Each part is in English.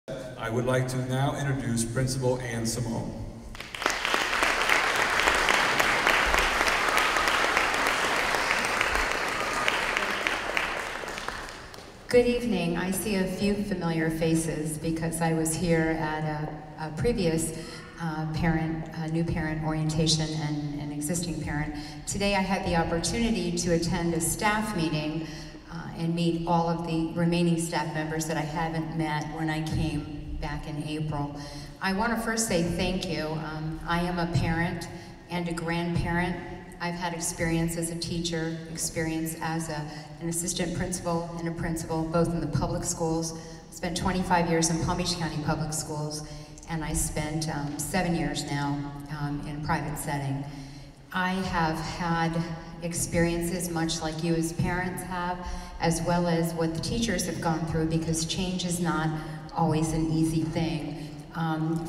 I would like to now introduce Principal Ann Simone. Good evening. I see a few familiar faces because I was here at a previous new parent orientation and an existing parent. Today I had the opportunity to attend a staff meeting and meet all of the remaining staff members that I haven't met when I came back in April. I want to first say thank you. I am a parent and a grandparent. I've had experience as a teacher, experience as an assistant principal and a principal, both in the public schools. Spent 25 years in Palm Beach County Public Schools, and I spent 7 years now in a private setting. I have had experiences much like you as parents have, as well as what the teachers have gone through, because change is not always an easy thing.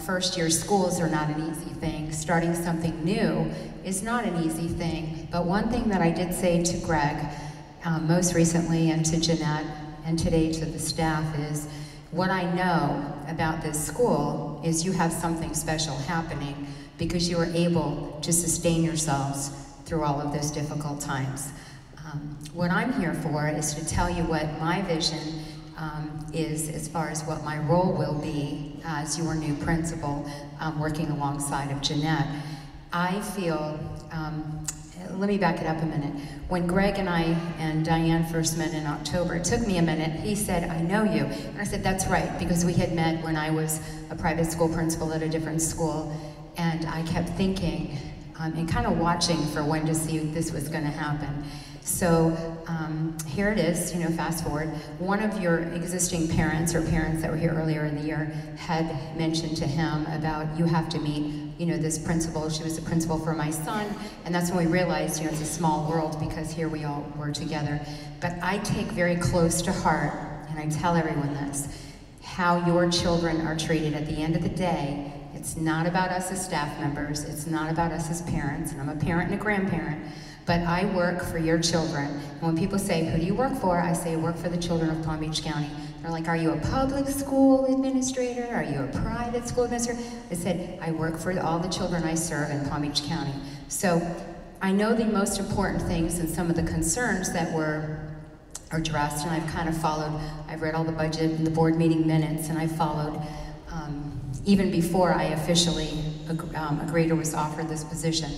First-year schools are not an easy thing. Starting something new is not an easy thing. But one thing that I did say to Greg, most recently, and to Jeanette, and today to the staff is, what I know about this school is you have something special happening because you are able to sustain yourselves through all of those difficult times. What I'm here for is to tell you what my vision is as far as what my role will be as your new principal, working alongside of Jeanette. I feel, let me back it up a minute. When Greg and I and Diane first met in October, it took me a minute. He said, "I know you." And I said, "That's right," because we had met when I was a private school principal at a different school. And I kept thinking and kind of watching for when to see if this was going to happen. So here it is, you know, fast forward. One of your existing parents or parents that were here earlier in the year had mentioned to him about, you have to meet, you know, this principal. She was the principal for my son, and that's when we realized, you know, it's a small world because here we all were together. But I take very close to heart, and I tell everyone this, how your children are treated at the end of the day. It's not about us as staff members, it's not about us as parents, and I'm a parent and a grandparent, but I work for your children. And when people say, "Who do you work for?" I say, "I work for the children of Palm Beach County." They're like, "Are you a public school administrator? Are you a private school administrator?" I said, "I work for all the children I serve in Palm Beach County." So I know the most important things and some of the concerns that were addressed, and I've kind of followed. I've read all the budget and the board meeting minutes, and I followed even before I officially agreed or was offered this position.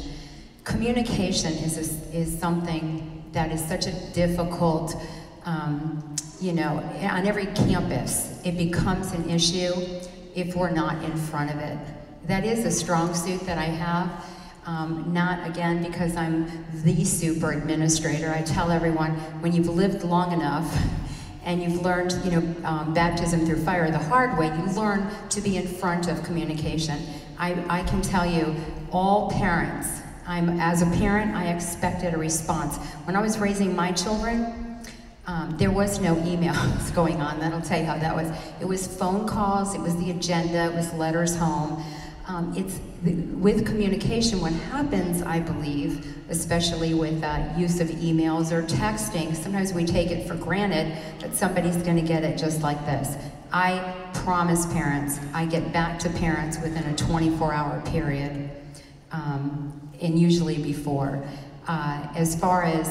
Communication is something that is such a difficult, you know, on every campus, it becomes an issue if we're not in front of it. That is a strong suit that I have, not again because I'm the super administrator. I tell everyone, when you've lived long enough and you've learned, you know, baptism through fire the hard way, you learn to be in front of communication. I can tell you, all parents, as a parent, I expected a response. When I was raising my children, there was no emails going on. That'll tell you how that was. It was phone calls, it was the agenda, it was letters home. With communication, what happens, I believe, especially with use of emails or texting, sometimes we take it for granted that somebody's going to get it just like this. I promise parents, I get back to parents within a 24-hour period. And usually before. As far as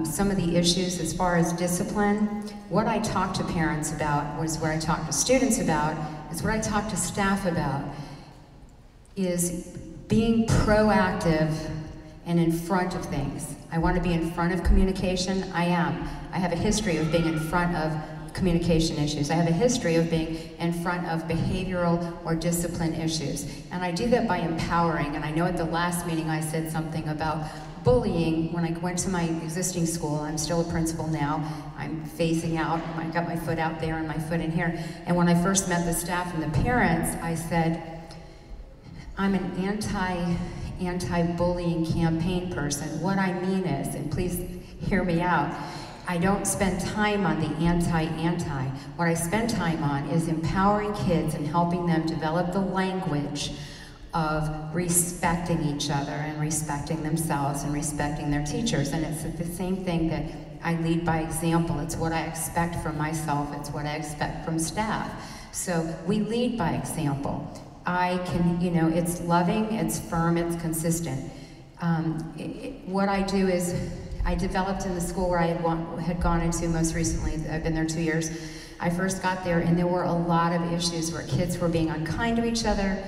some of the issues, as far as discipline, what I talk to parents about was what I talk to students about, is what I talk to staff about, is being proactive and in front of things. I want to be in front of communication. I am. I have a history of being in front of communication issues. I have a history of being in front of behavioral or discipline issues. And I do that by empowering. And I know at the last meeting I said something about bullying when I went to my existing school. I'm still a principal now. I'm phasing out. I got my foot out there and my foot in here. And when I first met the staff and the parents, I said, I'm an anti-bullying campaign person. What I mean is, and please hear me out, I don't spend time on the anti-anti. What I spend time on is empowering kids and helping them develop the language of respecting each other and respecting themselves and respecting their teachers. And it's the same thing that I lead by example. It's what I expect from myself. It's what I expect from staff. So we lead by example. I can, it's loving, it's firm, it's consistent. What I do is, I developed in the school where I had gone into most recently. I've been there 2 years. I first got there and there were a lot of issues where kids were being unkind to each other.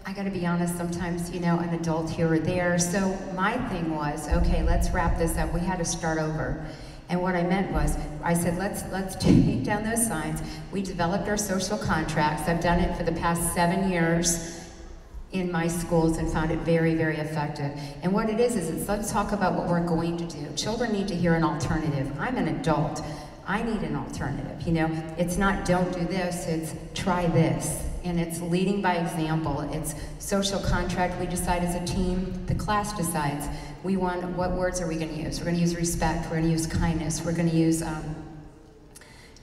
I gotta be honest, sometimes, an adult here or there. So my thing was, okay, let's wrap this up. We had to start over. And what I meant was, I said, let's take down those signs. We developed our social contracts. I've done it for the past 7 years in my schools and found it very, very effective. And what it is it's let's talk about what we're going to do. Children need to hear an alternative. I'm an adult. I need an alternative. It's not don't do this, it's try this. And it's leading by example. It's social contract. We decide as a team, the class decides. We want, what words are we gonna use? We're gonna use respect, we're gonna use kindness, we're gonna use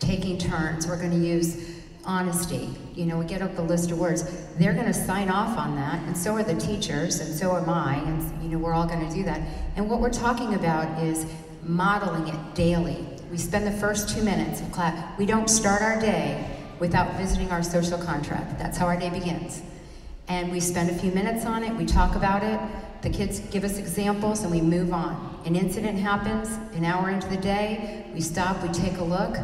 taking turns, we're gonna use honesty. We get up the list of words. They're gonna sign off on that, and so are the teachers, and so am I, and we're all gonna do that. And what we're talking about is modeling it daily. We spend the first 2 minutes of class. We don't start our day without visiting our social contract. That's how our day begins. And we spend a few minutes on it, we talk about it, the kids give us examples, and we move on. An incident happens, an hour into the day, we stop, we take a look.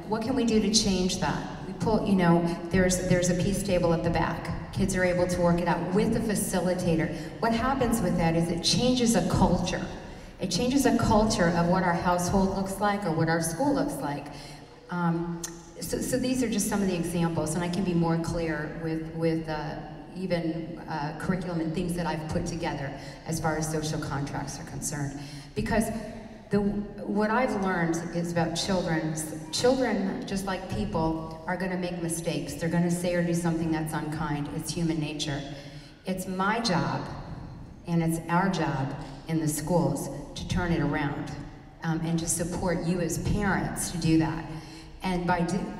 What can we do to change that? We pull, there's a peace table at the back. Kids are able to work it out with the facilitator. What happens with that is it changes a culture. It changes a culture of what our household looks like or what our school looks like. So these are just some of the examples, and I can be more clear with even curriculum and things that I've put together as far as social contracts are concerned. Because what I've learned is about children, just like people, are gonna make mistakes. They're gonna say or do something that's unkind. It's human nature. It's my job, and it's our job in the schools to turn it around and to support you as parents to do that. And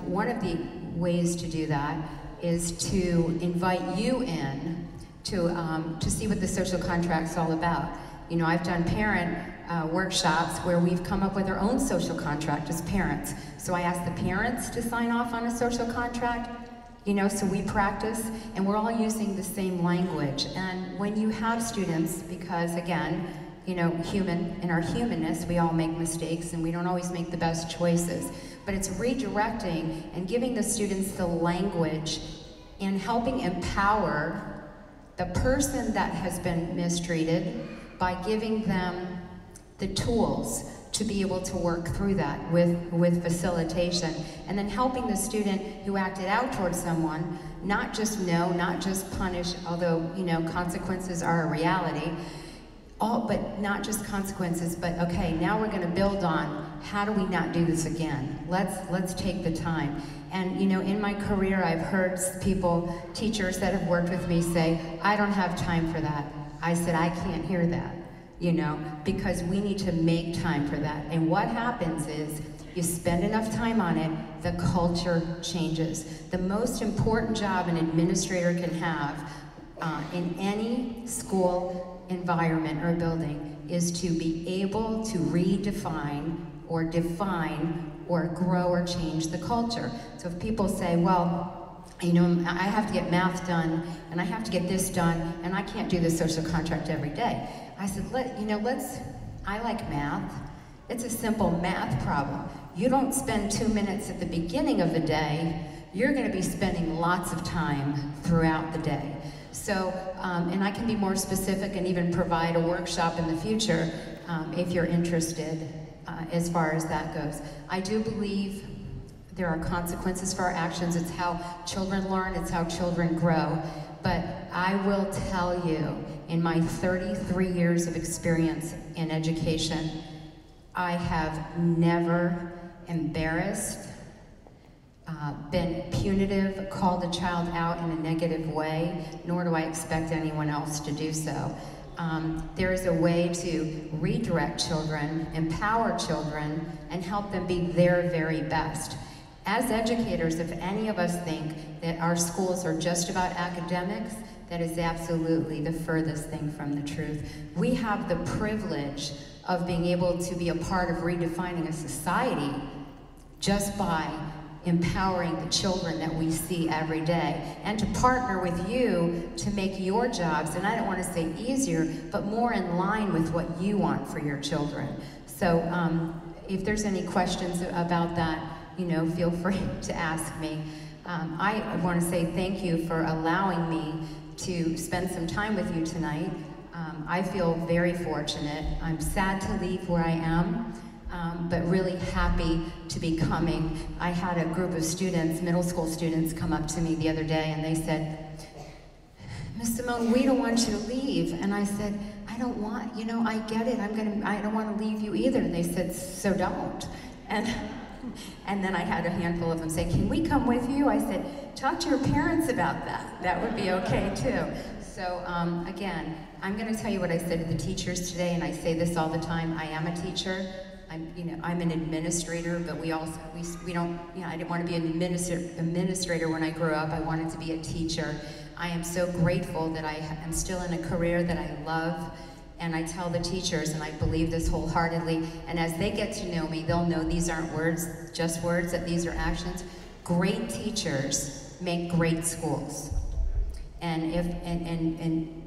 one of the ways to do that is to invite you in to see what the social contract's all about. I've done parent workshops where we've come up with our own social contract as parents. So I ask the parents to sign off on a social contract, so we practice, and we're all using the same language. And when you have students, because again, human, in our humanness, we all make mistakes and we don't always make the best choices. But it's redirecting and giving the students the language and helping empower the person that has been mistreated by giving them the tools to be able to work through that with facilitation. And then helping the student who acted out towards someone, not just know, not just punish, although consequences are a reality, but not just consequences, but okay, now we're gonna build on how do we not do this again? Let's take the time. And in my career, I've heard teachers that have worked with me say, I don't have time for that. I said, I can't hear that, because we need to make time for that. And what happens is, you spend enough time on it, the culture changes. The most important job an administrator can have in any school environment or building is to be able to redefine or define or grow or change the culture. So if people say, well, I have to get math done and I have to get this done and I can't do the social contract every day. I said, I like math. It's a simple math problem. You don't spend 2 minutes at the beginning of the day, you're gonna be spending lots of time throughout the day. So, and I can be more specific and even provide a workshop in the future if you're interested as far as that goes. I do believe there are consequences for our actions. It's how children learn, it's how children grow. But I will tell you, in my 33 years of experience in education, I have never embarrassed, been punitive, called a child out in a negative way, nor do I expect anyone else to do so. There is a way to redirect children, empower children, and help them be their very best. As educators, if any of us think that our schools are just about academics, that is absolutely the furthest thing from the truth. We have the privilege of being able to be a part of redefining a society just by empowering the children that we see every day, and to partner with you to make your jobs, and I don't want to say easier, but more in line with what you want for your children. So if there's any questions about that, you know, feel free to ask me. I want to say thank you for allowing me to spend some time with you tonight. I feel very fortunate. I'm sad to leave where I am, but really happy to be coming. I had a group of students, middle school students, come up to me the other day and they said, "Miss Simone, we don't want you to leave." And I said, "I don't want, you know, I get it. I don't want to leave you either." And they said, "So don't." And then I had a handful of them say, "Can we come with you?" I said, "Talk to your parents about that. That would be okay too." So again, I'm going to tell you what I said to the teachers today, and I say this all the time. I am a teacher. I'm an administrator, but we don't, you know, I didn't want to be an administrator when I grew up. I wanted to be a teacher. I am so grateful that I am still in a career that I love, and I tell the teachers, and I believe this wholeheartedly, and as they get to know me, they'll know these aren't words, just words, that these are actions. Great teachers make great schools. And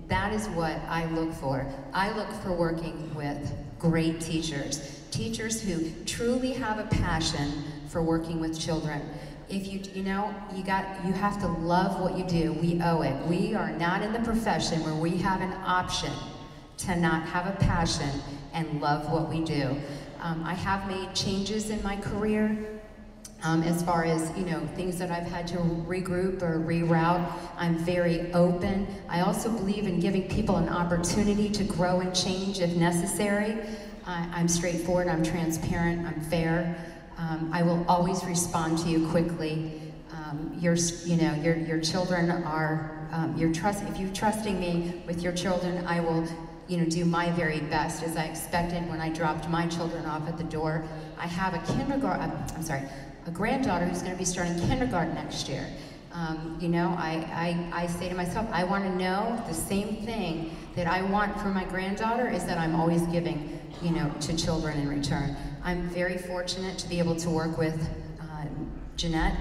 that is what I look for. I look for working with great teachers. Teachers who truly have a passion for working with children. If you have to love what you do. We owe it. We are not in the profession where we have an option to not have a passion and love what we do. I have made changes in my career as far as, you know, things that I've had to regroup or reroute. I'm very open. I also believe in giving people an opportunity to grow and change if necessary. I'm straightforward, I'm transparent, I'm fair. I will always respond to you quickly. Your children are, if you're trusting me with your children, I will, you know, do my very best, as I expected when I dropped my children off at the door. I have a granddaughter who's going to be starting kindergarten next year. You know, I say to myself, I want to know the same thing that I want for my granddaughter is that I'm always giving, you know, to children in return. I'm very fortunate to be able to work with Jeanette.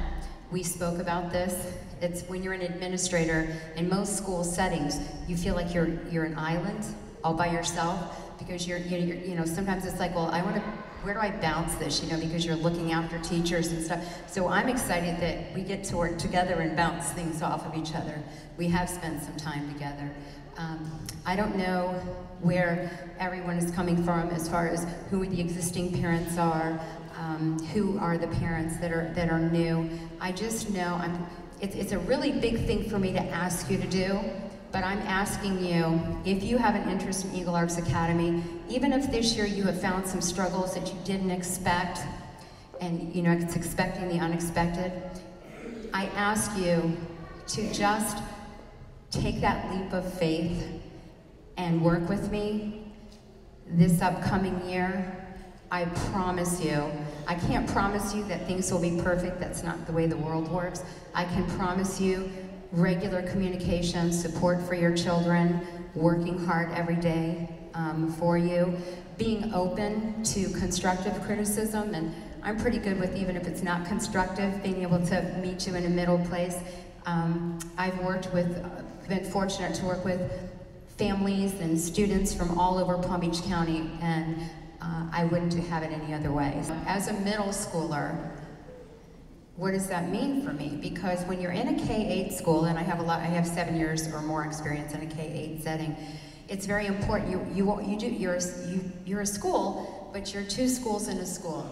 We spoke about this. It's when you're an administrator in most school settings, you feel like you're an island all by yourself, because you know, sometimes it's like, well, where do I bounce this, you know, because you're looking after teachers and stuff. So I'm excited that we get to work together and bounce things off of each other. We have spent some time together. I don't know where everyone is coming from as far as who the existing parents are, who are the parents that are new. I just know it's a really big thing for me to ask you to do. But I'm asking you, if you have an interest in Eagle Arts Academy, even if this year you have found some struggles that you didn't expect, and you know, it's expecting the unexpected, I ask you to just take that leap of faith and work with me this upcoming year. I promise you, I can't promise you that things will be perfect. That's not the way the world works. I can promise you regular communication, support for your children, working hard every day for you, being open to constructive criticism, and I'm pretty good with, even if it's not constructive, being able to meet you in a middle place. I've been fortunate to work with families and students from all over Palm Beach County, and I wouldn't have it any other way. As a middle schooler, what does that mean for me? Because when you're in a K-8 school, and I have 7 years or more experience in a K-8 setting, it's very important. You're a school, but you're two schools in a school.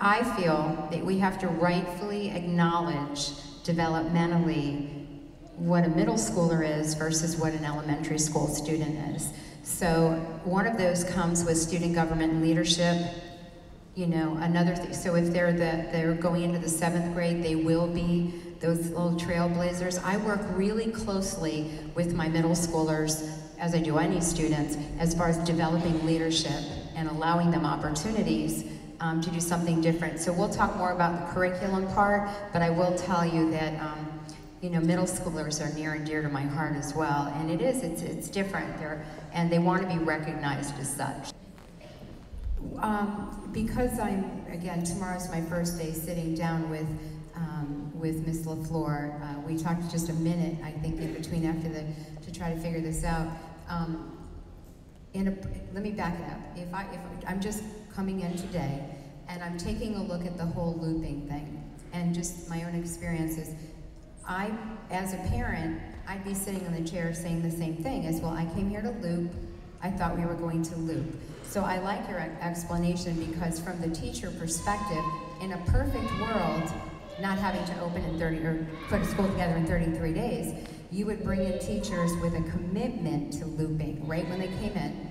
I feel that we have to rightfully acknowledge developmentally what a middle schooler is versus what an elementary school student is. So one of those comes with student government and leadership. You know, another thing, so if they're going into the 7th grade, they will be those little trailblazers. I work really closely with my middle schoolers, as I do any students, as far as developing leadership and allowing them opportunities to do something different. So we'll talk more about the curriculum part, but I will tell you that you know, middle schoolers are near and dear to my heart as well, and it's different. And they want to be recognized as such. Because again, tomorrow's my first day sitting down with with Miss LaFleur. We talked just a minute, I think, in between to try to figure this out. Let me back it up. If I'm just coming in today and I'm taking a look at the whole looping thing and just my own experiences, as a parent, I'd be sitting in the chair saying the same thing as, well, I came here to loop, I thought we were going to loop. So I like your explanation, because from the teacher perspective, in a perfect world, not having to open in 30 or put a school together in 33 days, you would bring in teachers with a commitment to looping right when they came in.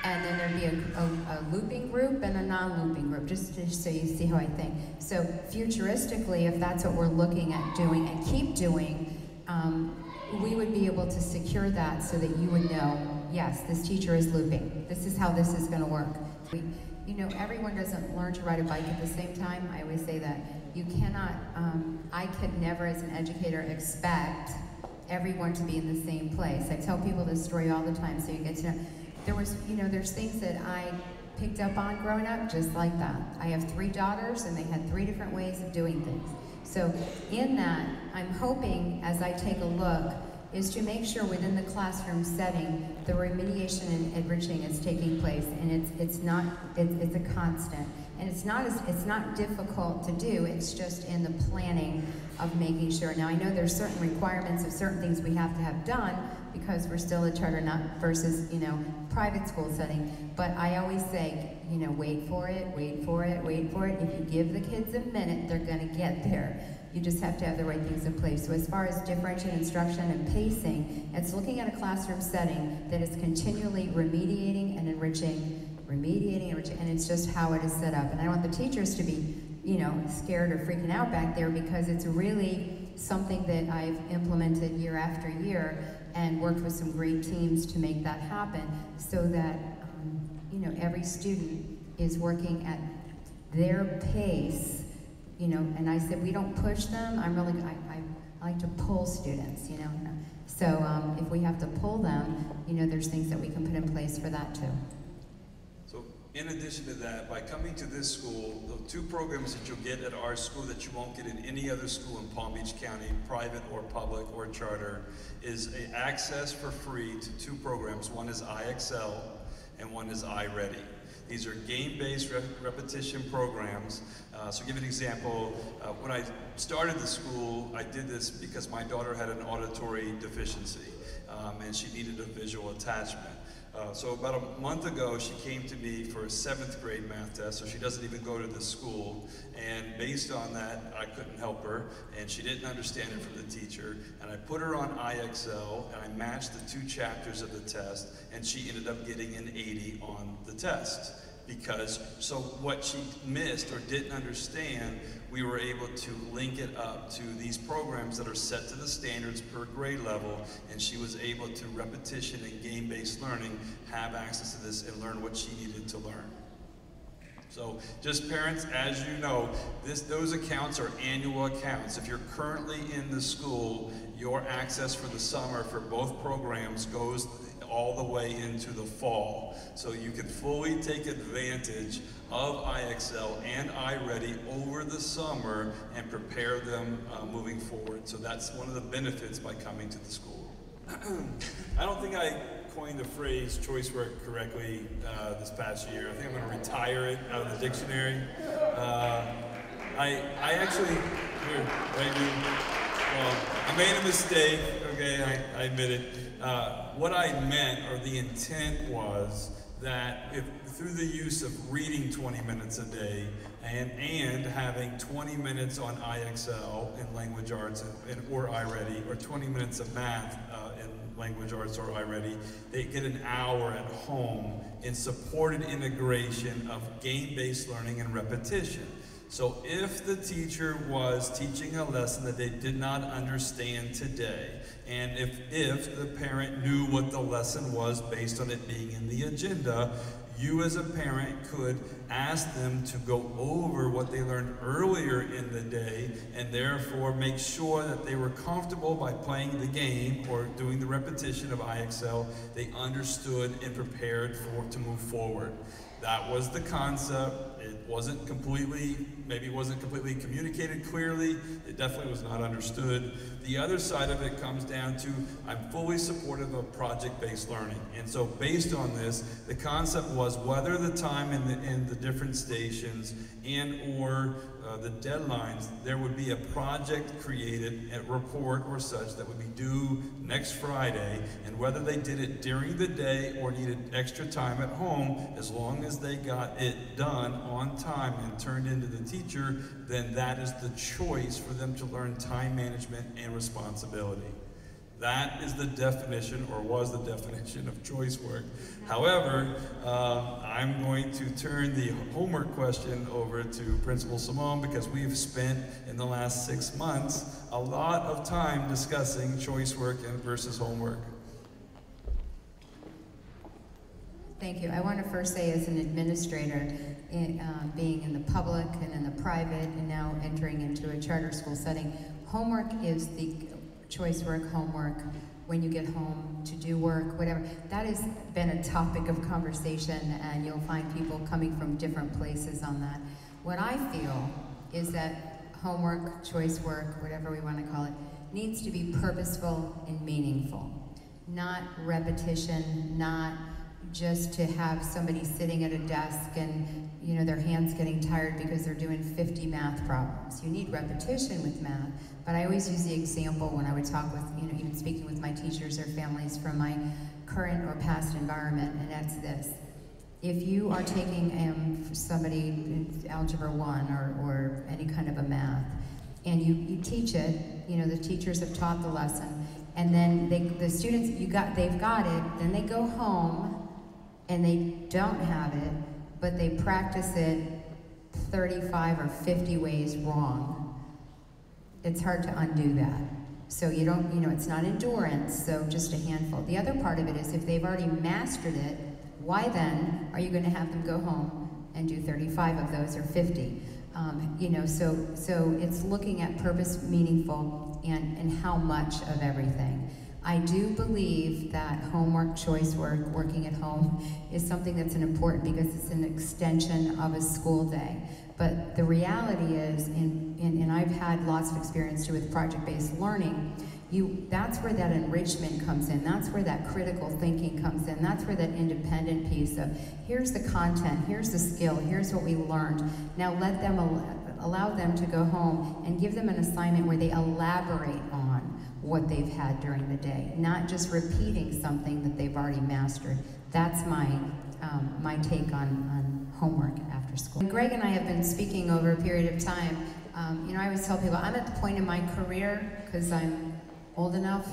And then there'd be a looping group and a non-looping group, just so you see how I think. So futuristically, if that's what we're looking at doing and keep doing, we would be able to secure that so that you would know, yes, this teacher is looping. This is how this is going to work. You know, everyone doesn't learn to ride a bike at the same time. I always say that. You cannot, I could never as an educator expect everyone to be in the same place. I tell people this story all the time so you get to know. There's things that I picked up on growing up just like that. I have 3 daughters and they had 3 different ways of doing things. So in that, I'm hoping as I take a look is to make sure within the classroom setting, the remediation and enriching is taking place, and it's a constant. And it's not difficult to do, it's just in the planning of making sure. Now I know there's certain requirements of certain things we have to have done because we're still a charter versus, private school setting. But I always say, wait for it, wait for it, wait for it. If you give the kids a minute, they're gonna get there. You just have to have the right things in place. So as far as differentiated instruction and pacing, it's looking at a classroom setting that is continually remediating and enriching, and it's just how it is set up. And I don't want the teachers to be, scared or freaking out back there, because it's really something that I've implemented year after year and worked with some great teams to make that happen, so that, every student is working at their pace, and I said we don't push them. I like to pull students, So if we have to pull them, there's things that we can put in place for that too. In addition to that, by coming to this school, the 2 programs that you'll get at our school that you won't get in any other school in Palm Beach County, private or public or charter, is access for free to 2 programs. One is IXL and one is iReady. These are game-based repetition programs. So to give you an example, when I started the school, I did this because my daughter had an auditory deficiency and she needed a visual attachment. So about a month ago, she came to me for a 7th grade math test, so she doesn't even go to the school. And based on that, I couldn't help her, and she didn't understand it from the teacher. And I put her on IXL, and I matched the 2 chapters of the test, and she ended up getting an 80 on the test. So what she missed or didn't understand, we were able to link it up to these programs that are set to the standards per grade level, and she was able to repetition and game-based learning have access to this and learn what she needed to learn. So just parents, as you know, those accounts are annual accounts. If you're currently in the school, your access for the summer for both programs goes all the way into the fall. So you can fully take advantage of IXL and iReady over the summer and prepare them moving forward. So that's one of the benefits by coming to the school. I don't think I coined the phrase choice work correctly this past year. I think I'm going to retire it out of the dictionary. I actually, here, right here, well, I made a mistake, okay, I admit it. What I meant, or the intent was, that if through the use of reading 20 minutes a day and having 20 minutes on IXL in language arts or iReady, or 20 minutes of math in language arts or iReady, they get an hour at home in supported integration of game-based learning and repetition. So if the teacher was teaching a lesson that they did not understand today, and if the parent knew what the lesson was based on it being in the agenda, you as a parent could ask them to go over what they learned earlier in the day and therefore make sure that they were comfortable by playing the game or doing the repetition of IXL. They understood and prepared to move forward. That was the concept. Maybe it wasn't completely communicated clearly. It definitely was not understood. The other side of it comes down to, I'm fully supportive of project-based learning. And so based on this, the concept was whether the time in the different stations and or the deadlines, there would be a project created, a report or such that would be due next Friday, and whether they did it during the day or needed extra time at home, as long as they got it done on time and turned into the teacher, then that is the choice for them to learn time management and responsibility. That is the definition, or was the definition, of choice work. However, I'm going to turn the homework question over to Principal Simone, because we've spent in the last 6 months a lot of time discussing choice work versus homework. Thank you. I want to first say, as an administrator, being in the public and in the private and now entering into a charter school setting, homework is the choice work, homework, when you get home to do work, whatever. That has been a topic of conversation, and you'll find people coming from different places on that. What I feel is that homework, choice work, whatever we want to call it, needs to be purposeful and meaningful. Not repetition, not just to have somebody sitting at a desk and their hands getting tired because they're doing 50 math problems. You need repetition with math, but I always use the example when I would talk with, even speaking with my teachers or families from my current or past environment, and that's this. If you are taking somebody in Algebra 1 or any kind of a math, and you teach it, the teachers have taught the lesson, and then the students, they've got it, then they go home and they don't have it, but they practice it 35 or 50 ways wrong. It's hard to undo that. So you don't, it's not endurance, so just a handful. The other part of it is, if they've already mastered it, why then are you going to have them go home and do 35 of those or 50? So it's looking at purpose, meaningful, and how much of everything. I do believe that homework, choice work, working at home is something that's important because it's an extension of a school day. But the reality is, and I've had lots of experience too with project-based learning, that's where that enrichment comes in, that's where that critical thinking comes in, that's where that independent piece of, here's the content, here's the skill, here's what we learned. Now allow them to go home and give them an assignment where they elaborate on what they've had during the day, not just repeating something that they've already mastered. That's my take on homework after school. Greg and I have been speaking over a period of time. I always tell people I'm at the point in my career, because I'm old enough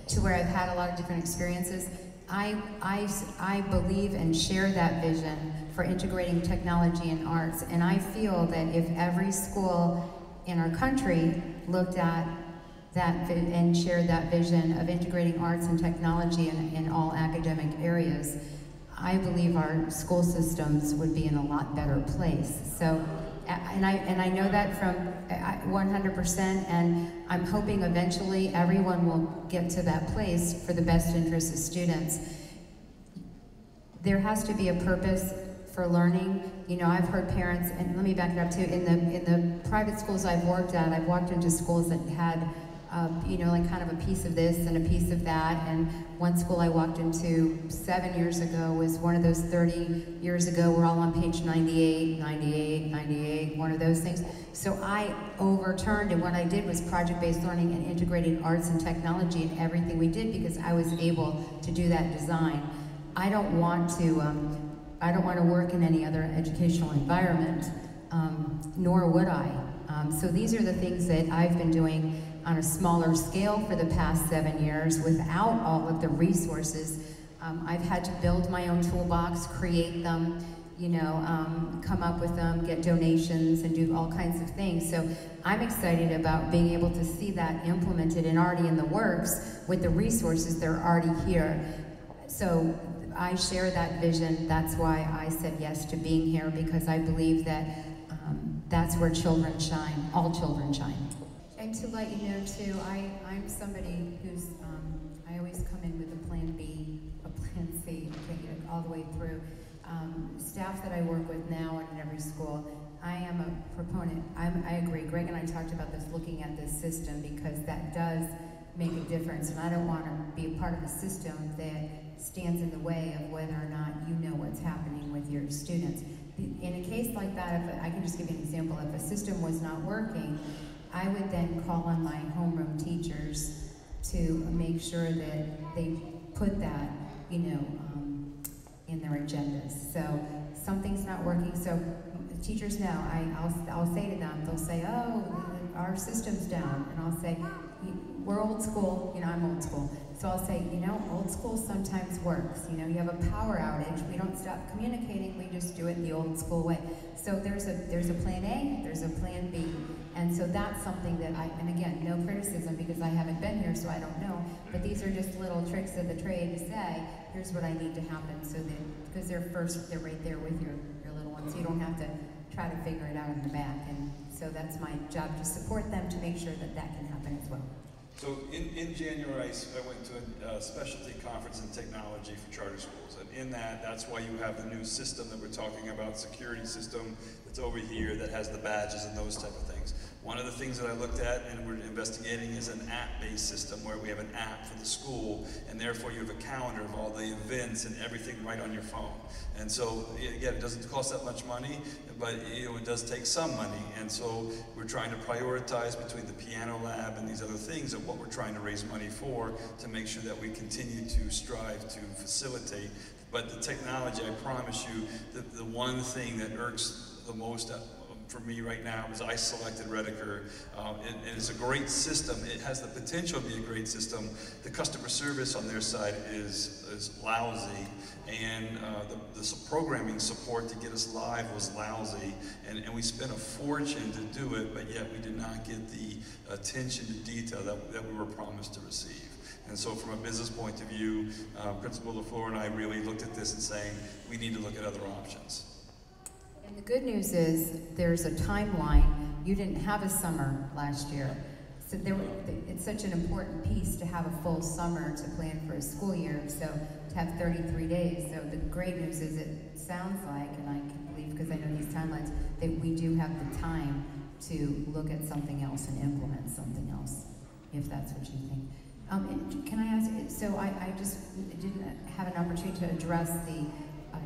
to where I've had a lot of different experiences. I believe and share that vision for integrating technology and arts, and I feel that if every school in our country looked at that and shared that vision of integrating arts and technology in all academic areas, I believe our school systems would be in a lot better place. So, and I know that from 100%, and I'm hoping eventually everyone will get to that place for the best interest of students. There has to be a purpose for learning. I've heard parents, and let me back it up too, in the private schools I've worked at, I've walked into schools that had like kind of a piece of this and a piece of that. And one school I walked into 7 years ago was one of those 30 years ago, we're all on page 98, 98, 98, one of those things. So I overturned, and what I did was project-based learning and integrated arts and technology in everything we did, because I was able to do that design. I don't want to work in any other educational environment, nor would I. So these are the things that I've been doing on a smaller scale for the past 7 years without all of the resources. I've had to build my own toolbox, create them, come up with them, get donations, and do all kinds of things. So I'm excited about being able to see that implemented and already in the works with the resources that are already here. So I share that vision. That's why I said yes to being here, because I believe that that's where children shine, all children shine. And to let you know too, I'm somebody who's, I always come in with a plan B, a plan C, take it all the way through. staff that I work with now and in every school, I am a proponent. I agree. Greg and I talked about this, looking at this system, because that does make a difference, and I don't want to be a part of a system that stands in the way of whether or not you know what's happening with your students. In a case like that, if I can just give you an example, if a system was not working, I would then call on my homeroom teachers to make sure that they put that, in their agendas. So something's not working. So teachers know. I'll say to them, they'll say, "Oh, our system's down," and I'll say, "We're old school." I'm old school. So I'll say, old school sometimes works. You have a power outage. We don't stop communicating. We just do it the old school way. So there's a plan A, there's a plan B. And so that's something that and again, no criticism because I haven't been here, so I don't know. But these are just little tricks of the trade to say, here's what I need to happen, so that, because they're right there with your little ones. So you don't have to try to figure it out in the back. And so that's my job, to support them to make sure that that can happen as well. So in January, I went to a specialty conference in technology for charter schools. And in that's why you have the new system that we're talking about, security system that's over here that has the badges and those type of things. One of the things that I looked at and we're investigating is an app-based system where we have an app for the school, and therefore you have a calendar of all the events and everything right on your phone. And so, again, it doesn't cost that much money, but it does take some money. And so we're trying to prioritize between the piano lab and these other things of what we're trying to raise money for, to make sure that we continue to strive to facilitate. But the technology, I promise you, the one thing that irks the most for me right now is I selected Redefining, and it's a great system. It has the potential to be a great system. The customer service on their side is lousy, and the programming support to get us live was lousy, and we spent a fortune to do it, but yet we did not get the attention to detail that we were promised to receive. And so from a business point of view, Principal LaFleur and I really looked at this and saying, we need to look at other options. And the good news is there's a timeline. You didn't have a summer last year. So it's such an important piece to have a full summer to plan for a school year, so to have 33 days. So the great news is it sounds like, and I can believe because I know these timelines, that we do have the time to look at something else and implement something else, if that's what you think. Can I ask, so I just didn't have an opportunity to address the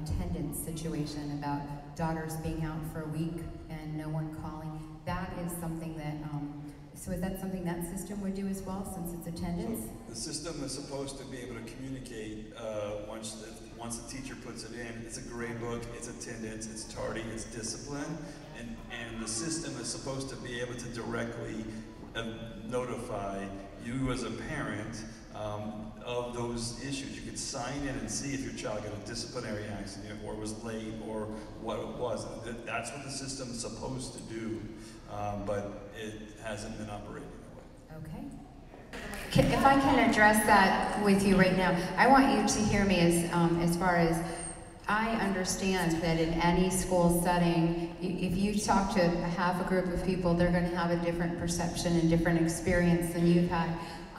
attendance situation about daughters being out for a week and no one calling. That is something that, so is that something that system would do as well, since it's attendance? So the system is supposed to be able to communicate once the teacher puts it in. It's a grade book, it's attendance, it's tardy, it's discipline, and the system is supposed to be able to directly notify you as a parent of those issues. You could sign in and see if your child got a disciplinary accident or was late or what it was. That's what the system is supposed to do, but it hasn't been operating that way. Okay. If I can address that with you right now, I want you to hear me as far as I understand that in any school setting, if you talk to half a group of people, they're going to have a different perception and different experience than you've had.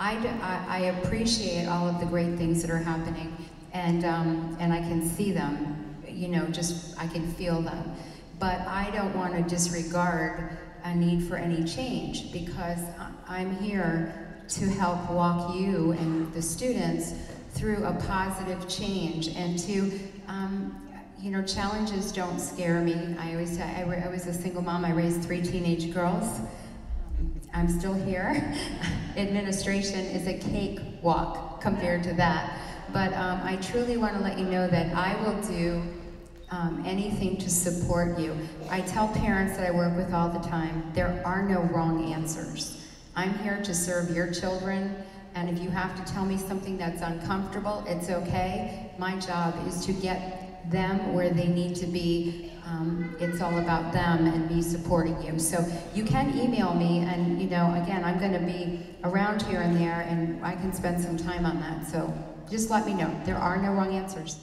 I appreciate all of the great things that are happening, and I can see them, I can feel them. But I don't want to disregard a need for any change, because I'm here to help walk you and the students through a positive change, and to, challenges don't scare me. I always say, I was a single mom, I raised 3 teenage girls. I'm still here. Administration is a cakewalk compared to that. But I truly want to let you know that I will do anything to support you. I tell parents that I work with all the time, there are no wrong answers. I'm here to serve your children, and if you have to tell me something that's uncomfortable, it's okay. My job is to get them where they need to be. It's all about them and me supporting you. So you can email me, and again, I'm going to be around here and there, and I can spend some time on that. So just let me know. There are no wrong answers.